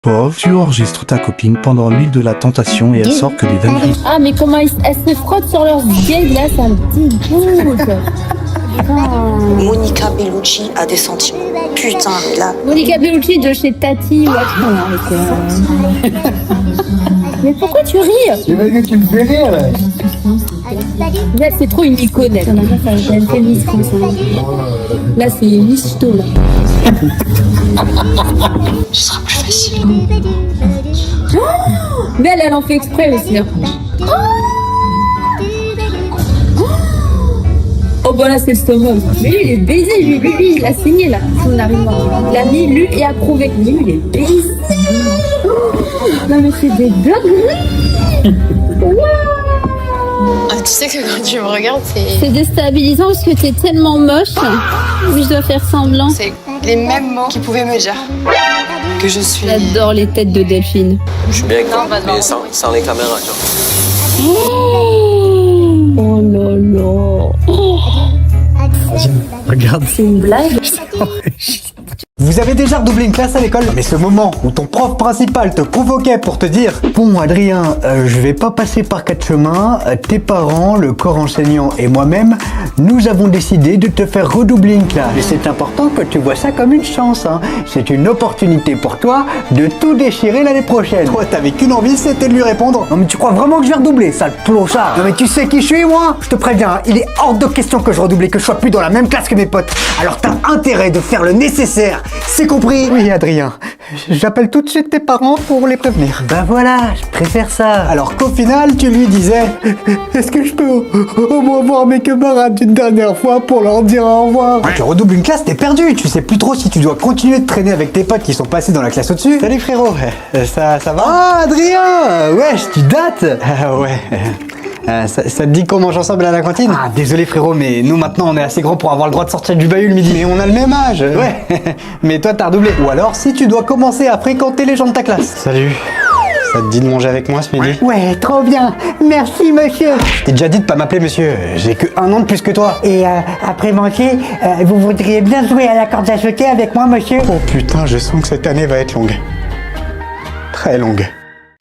Pauvre, tu enregistres ta copine pendant l'huile de la tentation et elle sort que des dingueries. Ah, mais comment elles se frottent sur leurs gays, là, ça me dégoûte. Monica Bellucci a des sentiments. Putain, mais là... Monica Bellucci de chez Tati ou autre. Mais pourquoi tu ris? C'est vrai que tu me fais rire. Là, c'est trop une icône. Elle fait Miss France. Là, c'est Miss Chito, là. Ce sera plus facile. Mais elle en fait exprès aussi. Hein. Oh, bah là, c'est le stomac. Mais lui, il est baisé. Lui, il a saigné, là. Si on arrive à... Il a mis, lu et approuvé. Lui, il est baisé. Non, mais c'est des dingueries. Ah, tu sais que quand tu me regardes, C'est déstabilisant parce que t'es tellement moche. Oui, je dois faire semblant. c'est les mêmes mots qu'ils pouvaient me dire. Que je suis... J'adore les têtes de Delphine. Je suis bien avec toi, Non, pas de mais sans les caméras, tu vois. Oh là là. Regarde. C'est une blague. Vous avez déjà redoublé une classe à l'école? Mais ce moment où ton prof principal te convoquait pour te dire: bon Adrien, je vais pas passer par quatre chemins, tes parents, le corps enseignant et moi-même, nous avons décidé de te faire redoubler une classe. Et c'est important que tu vois ça comme une chance, hein. C'est une opportunité pour toi de tout déchirer l'année prochaine. Toi t'avais qu'une envie, c'était de lui répondre: non mais tu crois vraiment que je vais redoubler, sale clochard? Non mais tu sais qui je suis moi? Je te préviens, hein, il est hors de question que je redouble et que je sois plus dans la même classe que mes potes. Alors t'as intérêt de faire le nécessaire. C'est compris? Oui, Adrien. J'appelle tout de suite tes parents pour les prévenir. Ben voilà, je préfère ça. Alors qu'au final, tu lui disais: est-ce que je peux au moins voir mes camarades une dernière fois pour leur dire au revoir? Quand tu redoubles une classe, t'es perdu. Tu sais plus trop si tu dois continuer de traîner avec tes potes qui sont passés dans la classe au-dessus. Salut frérot, ça va? Ah, Adrien! Wesh, tu dates? Ouais. Ça te dit qu'on mange ensemble à la cantine? Ah, désolé frérot, mais nous maintenant on est assez grands pour avoir le droit de sortir du bahut le midi. Mais on a le même âge. Ouais. Mais toi t'as redoublé. Ou alors si tu dois commencer à fréquenter les gens de ta classe. Salut. Ça te dit de manger avec moi ce midi? Ouais, trop bien. Merci monsieur. Je t'ai déjà dit de pas m'appeler monsieur. J'ai que 1 an de plus que toi. Et après manger, vous voudriez bien jouer à la corde à sauter avec moi monsieur? Oh putain, je sens que cette année va être longue. Très longue.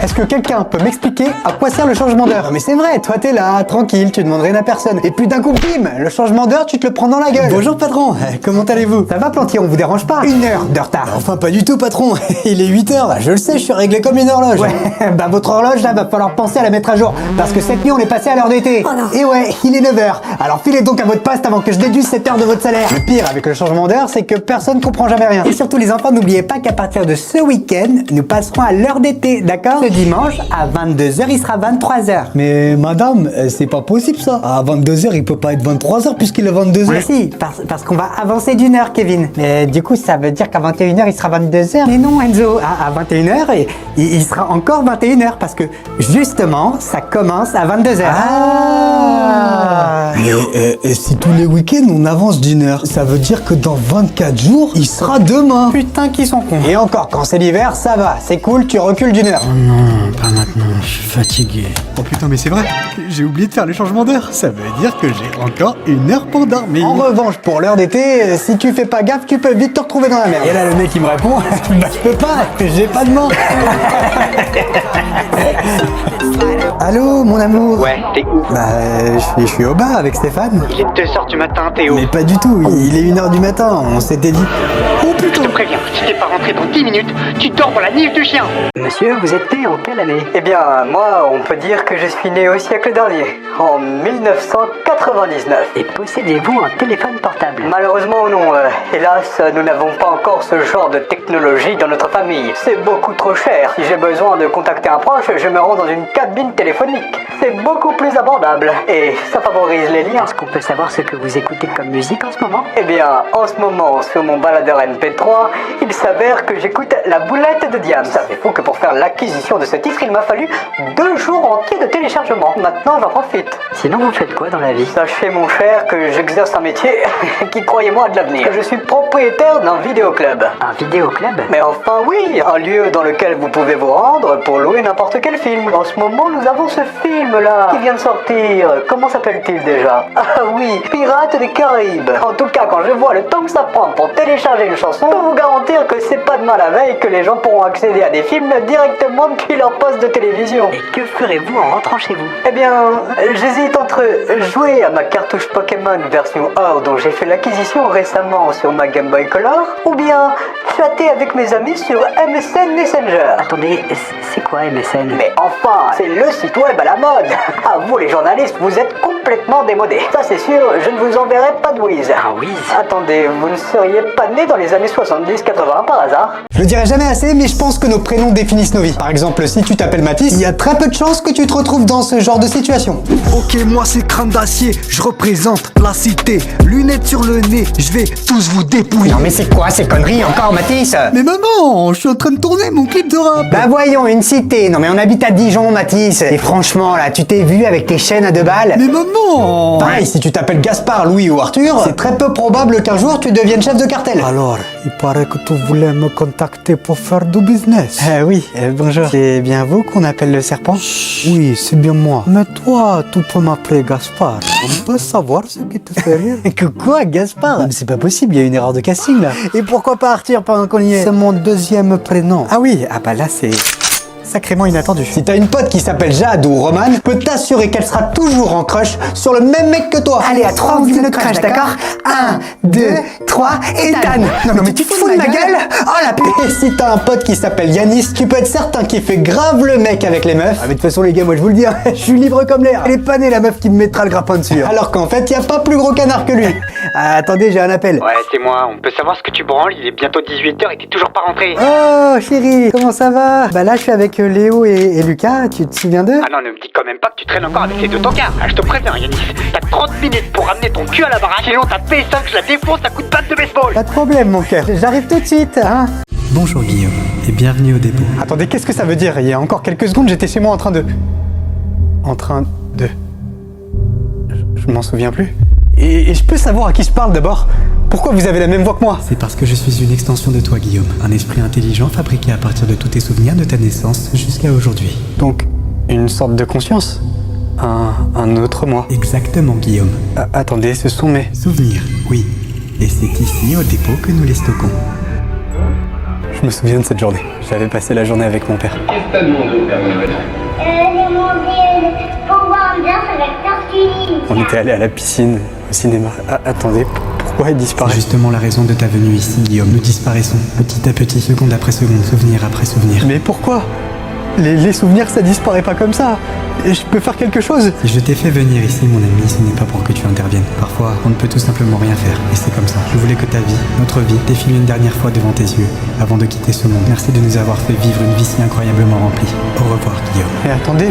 Est-ce que quelqu'un peut m'expliquer à quoi sert le changement d'heure? Non mais c'est vrai, toi t'es là, tranquille, tu demandes rien à personne. Et puis d'un coup, bim, le changement d'heure, tu te le prends dans la gueule. Bonjour patron, comment allez-vous? Ça va Plantier, on vous dérange pas? 1 heure de retard. Enfin pas du tout patron, il est 8h, je le sais, je suis réglé comme une horloge. Ouais, bah votre horloge là, va falloir penser à la mettre à jour. Parce que cette nuit on est passé à l'heure d'été. Oh non. Et ouais, il est 9h. Alors filez donc à votre poste avant que je déduise cette heure de votre salaire. Le pire avec le changement d'heure, c'est que personne comprend jamais rien. Et surtout les enfants, n'oubliez pas qu'à partir de ce week-end, nous passerons à l'heure d'été, d'accord? Ce dimanche, à 22h, il sera 23h. Mais madame, c'est pas possible ça. À 22h, il peut pas être 23h puisqu'il est 22h. Ah si, parce qu'on va avancer d'1 heure, Kevin. Mais du coup, ça veut dire qu'à 21h, il sera 22h. Mais non, Enzo, à 21h, il sera encore 21h parce que justement, ça commence à 22h. Ah. Mais si tous les week-ends, on avance d'1 heure, ça veut dire que dans 24 jours, il sera demain. Putain, qu'ils sont cons. Et encore, quand c'est l'hiver, ça va. C'est cool, tu recules d'1 heure. Oh non, pas maintenant, je suis fatigué. Oh putain, mais c'est vrai, j'ai oublié de faire le changement d'heure. Ça veut dire que j'ai encore 1 heure pour dormir. En revanche, pour l'heure d'été, si tu fais pas gaffe, tu peux vite te retrouver dans la merde. Et là, le mec, il me répond: bah, je peux pas, j'ai pas de manche. Allô, mon amour? Ouais, t'es où? Bah, je suis au bar avec Stéphane. Il est 2h du matin, Théo. Mais pas du tout, il est 1h du matin, on s'était dit. Oh putain! Je te préviens, si t'es pas rentré dans 10 minutes, tu dors pour la nif du chien. Monsieur, vous êtes né en quelle année? Eh bien, moi, on peut dire que je suis né au siècle dernier, en 1999. Et possédez-vous un téléphone portable? Malheureusement, non. Hélas, nous n'avons pas encore ce genre de technologie dans notre famille. C'est beaucoup trop cher. Si j'ai besoin de contacter un proche, je me rends dans une cabine téléphonique. C'est beaucoup plus abordable et ça favorise les liens. Est-ce qu'on peut savoir ce que vous écoutez comme musique en ce moment? Eh bien, en ce moment, sur mon baladeur MP3, il s'avère que j'écoute La Boulette de Diams. Ça fait fou que pour faire l'acquisition de ce titre, il m'a fallu 2 jours entiers de téléchargement. Maintenant, j'en profite. Sinon, vous faites quoi dans la vie? Sachez, mon cher, que j'exerce un métier qui, croyez-moi, a de l'avenir. Que je suis propriétaire d'un vidéoclub. Un vidéoclub? Mais enfin, oui, un lieu dans lequel vous pouvez vous rendre pour louer n'importe quel film. En ce moment, nous avons avant ce film-là qui vient de sortir, comment s'appelle-t-il déjà? Ah oui, Pirates des Caraïbes. En tout cas, quand je vois le temps que ça prend pour télécharger une chanson, je peux vous garantir que c'est pas demain la veille que les gens pourront accéder à des films directement depuis leur poste de télévision. Et que ferez-vous en rentrant chez vous? Eh bien, j'hésite entre jouer à ma cartouche Pokémon version Or dont j'ai fait l'acquisition récemment sur ma Game Boy Color, ou bien chatter avec mes amis sur MSN Messenger. Attendez, c'est quoi MSN? Mais enfin, c'est le site web à la mode. Ah, vous les journalistes, vous êtes complètement démodés. Ça c'est sûr, je ne vous enverrai pas de whiz. Ah whiz? Attendez, vous ne seriez pas né dans les années 70-80 par hasard? Je le dirai jamais assez, mais je pense que nos prénoms définissent nos vies. Par exemple, si tu t'appelles Mathis, il y a très peu de chances que tu te retrouves dans ce genre de situation. Ok, moi c'est Crâne d'Acier, je représente la cité. Lunettes sur le nez, je vais tous vous dépouiller. Non mais c'est quoi ces conneries encore, Mathis? Mais maman, je suis en train de tourner mon clip de rap. Bah voyons, une cité. Non mais on habite à Dijon, Mathis. Et franchement, là, tu t'es vu avec tes chaînes à 2 balles? Mais maman. Pareil, si tu t'appelles Gaspard, Louis ou Arthur, c'est très peu probable qu'un jour tu deviennes chef de cartel. Alors, il paraît que tu voulais me contacter pour faire du business. Oui, bonjour. C'est bien vous qu'on appelle le serpent? Oui, c'est bien moi. Mais toi, tu peux m'appeler Gaspard. On peut savoir ce qui te fait rire. Que quoi, Gaspard? Mais c'est pas possible, il y a une erreur de casting là. Et pourquoi pas Arthur pendant qu'on y est? C'est mon deuxième prénom. Ah oui, ah bah là c'est sacrément inattendu. Si t'as une pote qui s'appelle Jade ou Romane, je peux t'assurer qu'elle sera toujours en crush sur le même mec que toi. Allez, à 3 on dit le crush, d'accord? 1, 2, 3, Ethan. Non mais tu te fous de ma gueule? Oh la pute. Et si t'as un pote qui s'appelle Yanis, tu peux être certain qu'il fait grave le mec avec les meufs. Ah mais de toute façon les gars, moi je vous le dis, hein, je suis libre comme l'air. Elle est pas née la meuf qui me mettra le grappin dessus. Alors qu'en fait, y a pas plus gros canard que lui. Attendez, j'ai un appel. Ouais, c'est moi. On peut savoir ce que tu branles? Il est bientôt 18h et t'es toujours pas rentré. Oh chérie, comment ça va? Bah là je suis avec Léo et Lucas, tu te souviens d'eux? Ah non, ne me dis quand même pas que tu traînes encore avec les 2 tocards. Ah, je te préviens, Yanis. T'as 30 minutes pour ramener ton cul à la baraque. Sinon, ta PS5, je la défonce à coups de batte de baseball. Pas de problème mon cœur, j'arrive tout de suite, hein. Bonjour Guillaume, et bienvenue au dépôt. Attendez, qu'est-ce que ça veut dire? Il y a encore quelques secondes, j'étais chez moi en train de... Je m'en souviens plus. Et je peux savoir à qui je parle d'abord? Pourquoi vous avez la même voix que moi? C'est parce que je suis une extension de toi Guillaume, un esprit intelligent fabriqué à partir de tous tes souvenirs de ta naissance jusqu'à aujourd'hui. Donc, une sorte de conscience? Un autre moi? Exactement Guillaume. Attendez, ce sont mes... Souvenirs, oui. Et c'est ici au dépôt que nous les stockons. Je me souviens de cette journée. J'avais passé la journée avec mon père. Qu'est-ce que t'as demandé au Père Noël? J'ai demandé pour voir bien avec Tartini. On était allé à la piscine, au cinéma. Attendez, pourquoi il disparaît? C'est justement la raison de ta venue ici Guillaume. Nous disparaissons, petit à petit, seconde après seconde, souvenir après souvenir. Mais pourquoi? Les souvenirs, ça disparaît pas comme ça. Et je peux faire quelque chose? Si je t'ai fait venir ici, mon ami, ce n'est pas pour que tu interviennes. Parfois, on ne peut tout simplement rien faire. Et c'est comme ça. Je voulais que ta vie, notre vie, défile une dernière fois devant tes yeux, avant de quitter ce monde. Merci de nous avoir fait vivre une vie si incroyablement remplie. Au revoir, Guillaume. Mais attendez,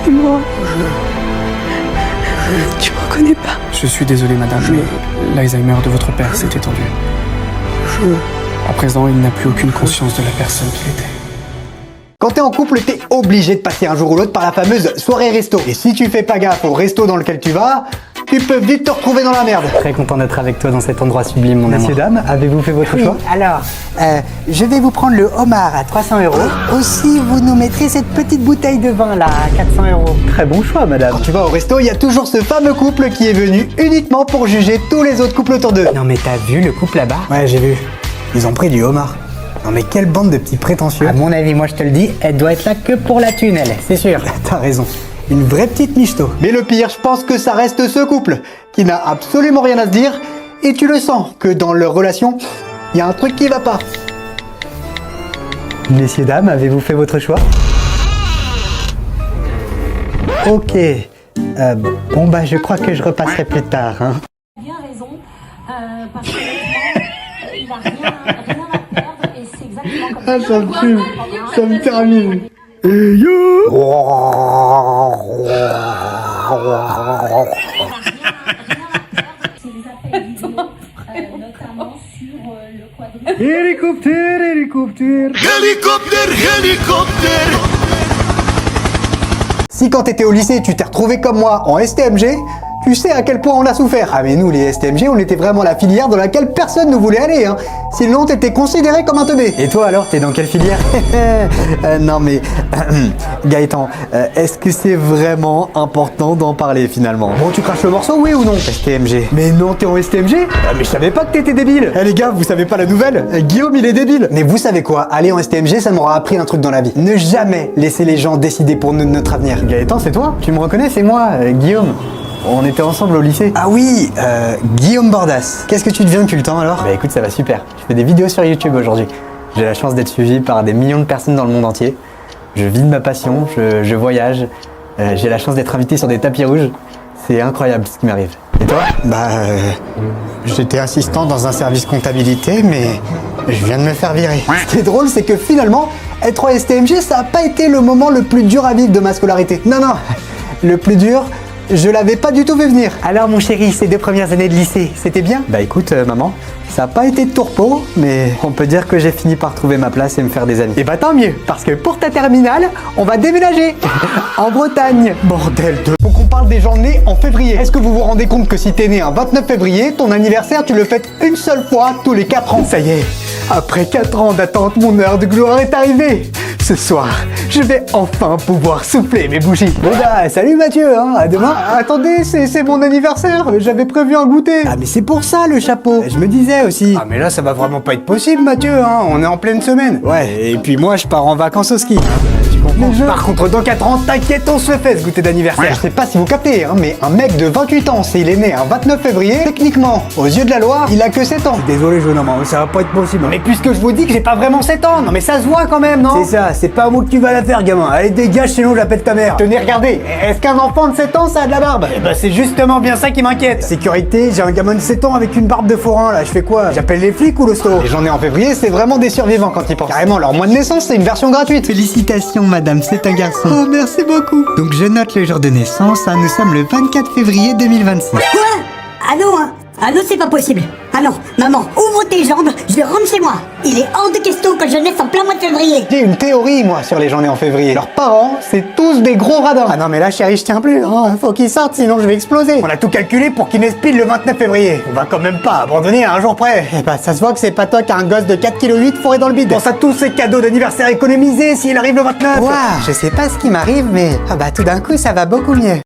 C'est moi. Tu me reconnais pas? Je suis désolé, madame, mais l'Alzheimer de votre père s'est étendu. À présent, il n'a plus aucune conscience de la personne qu'il était. Quand t'es en couple, t'es obligé de passer un jour ou l'autre par la fameuse soirée resto. Et si tu fais pas gaffe au resto dans lequel tu vas, tu peux vite te retrouver dans la merde. Très content d'être avec toi dans cet endroit sublime, mon amour. Messieurs, dames, avez-vous fait votre choix? Alors, je vais vous prendre le homard à 300 €. Aussi, vous nous mettrez cette petite bouteille de vin là à 400 €. Très bon choix, madame. Quand tu vas au resto, il y a toujours ce fameux couple qui est venu uniquement pour juger tous les autres couples autour d'eux. Non mais t'as vu le couple là-bas? Ouais, j'ai vu. Ils ont pris du homard. Non mais quelle bande de petits prétentieux. À mon avis, moi je te le dis, elle doit être là que pour la thune, elle, c'est sûr. T'as raison. Une vraie petite michto. Mais le pire, je pense que ça reste ce couple qui n'a absolument rien à se dire et tu le sens que dans leur relation, il y a un truc qui va pas. Messieurs, dames, avez-vous fait votre choix? Ok. Bon bah je crois que je repasserai plus tard. Hein. Bien raison, parce que il a rien à perdre et c'est exactement comme ça me fume, ça me termine. Hey yo! Hélicoptère, hélicoptère. Hélicoptère, hélicoptère. Si quand t'étais au lycée, tu t'es retrouvé comme moi en STMG, Tu sais à quel point on a souffert. Ah mais nous les STMG, on était vraiment la filière dans laquelle personne ne voulait aller, hein. Sinon t'étais considéré comme un teubé. Et toi alors, t'es dans quelle filière? Non mais Gaëtan, est-ce que c'est vraiment important d'en parler finalement? Bon, tu craches le morceau, oui ou non? STMG. Mais non, t'es en STMG? Mais je savais pas que t'étais débile. Eh les gars, vous savez pas la nouvelle? Guillaume, il est débile. Mais vous savez quoi? Aller en STMG, ça m'aura appris un truc dans la vie. Ne jamais laisser les gens décider pour nous de notre avenir. Gaëtan, c'est toi? Tu me reconnais? C'est moi, Guillaume. On était ensemble au lycée. Ah oui, Guillaume Bordas. Qu'est-ce que tu deviens depuis le temps alors? Bah écoute, ça va super. Je fais des vidéos sur YouTube aujourd'hui. J'ai la chance d'être suivi par des millions de personnes dans le monde entier. Je vis de ma passion, je voyage. J'ai la chance d'être invité sur des tapis rouges. C'est incroyable ce qui m'arrive. Et toi? Bah, j'étais assistant dans un service comptabilité, mais je viens de me faire virer. Ce qui est drôle, c'est que finalement, être en STMG, ça n'a pas été le moment le plus dur à vivre de ma scolarité. Non, non, le plus dur, je l'avais pas du tout vu venir. Alors mon chéri, ces 2 premières années de lycée, c'était bien? Bah écoute, maman, ça n'a pas été de tourpeau, mais on peut dire que j'ai fini par trouver ma place et me faire des amis. Et bah tant mieux, parce que pour ta terminale, on va déménager en Bretagne. Bordel de... Donc on parle des gens nés en février. Est-ce que vous vous rendez compte que si t'es né un 29 février, ton anniversaire, tu le fêtes une seule fois tous les 4 ans? Ça y est, après 4 ans d'attente, mon heure de gloire est arrivée. Ce soir, je vais enfin pouvoir souffler mes bougies. Bon bah, salut Mathieu, hein, à demain. Ah, attendez, c'est mon anniversaire, j'avais prévu un goûter. Ah mais c'est pour ça le chapeau. Je me disais aussi. Ah mais là ça va vraiment pas être possible Mathieu, hein, on est en pleine semaine. Ouais, et puis moi je pars en vacances au ski. Tu comprends? Par contre, dans 4 ans, t'inquiète, on se fait ce goûter d'anniversaire. Je sais pas si vous captez, hein, mais un mec de 28 ans, s'il est né un 29 février, techniquement, aux yeux de la loi, il a que 7 ans. Désolé jeune homme, ça va pas être possible. Mais puisque je vous dis que j'ai pas vraiment 7 ans, non mais ça se voit quand même, non? C'est ça, c'est pas à moi que tu vas la faire gamin. Allez dégage, sinon je l'appelle ta mère. Tenez, regardez, est-ce qu'un enfant de 7 ans ça a de la barbe? Eh ben c'est justement bien ça qui m'inquiète. Sécurité, j'ai un gamin de 7 ans avec une barbe de forain là, je fais quoi? J'appelle les flics ou l'hosto? Les gens nés en février, c'est vraiment des survivants quand ils pensent. Carrément, leur mois de naissance, c'est une version gratuite. Félicitations madame, c'est un garçon. Oh merci beaucoup. Donc je note le jour de naissance, hein, nous sommes le 24 février 2026. Quoi? Ah non, hein? Ah non, c'est pas possible. Ah non, maman, ouvre tes jambes, je vais rentrer chez moi. Il est hors de question que je naisse en plein mois de février. J'ai une théorie, moi, sur les gens nés en février. Leurs parents, c'est tous des gros radins. Ah non, mais là, chérie, je tiens plus. Hein. Faut qu'ils sortent, sinon je vais exploser. On a tout calculé pour qu'ils naissent pile le 29 février. On va quand même pas abandonner à un jour près. Eh bah, ça se voit que c'est pas toi qui a un gosse de 4,8 kg fourré dans le bide. Pense à tous ces cadeaux d'anniversaire économisés s'il arrive le 29. Waouh, je sais pas ce qui m'arrive, mais ah bah tout d'un coup, ça va beaucoup mieux.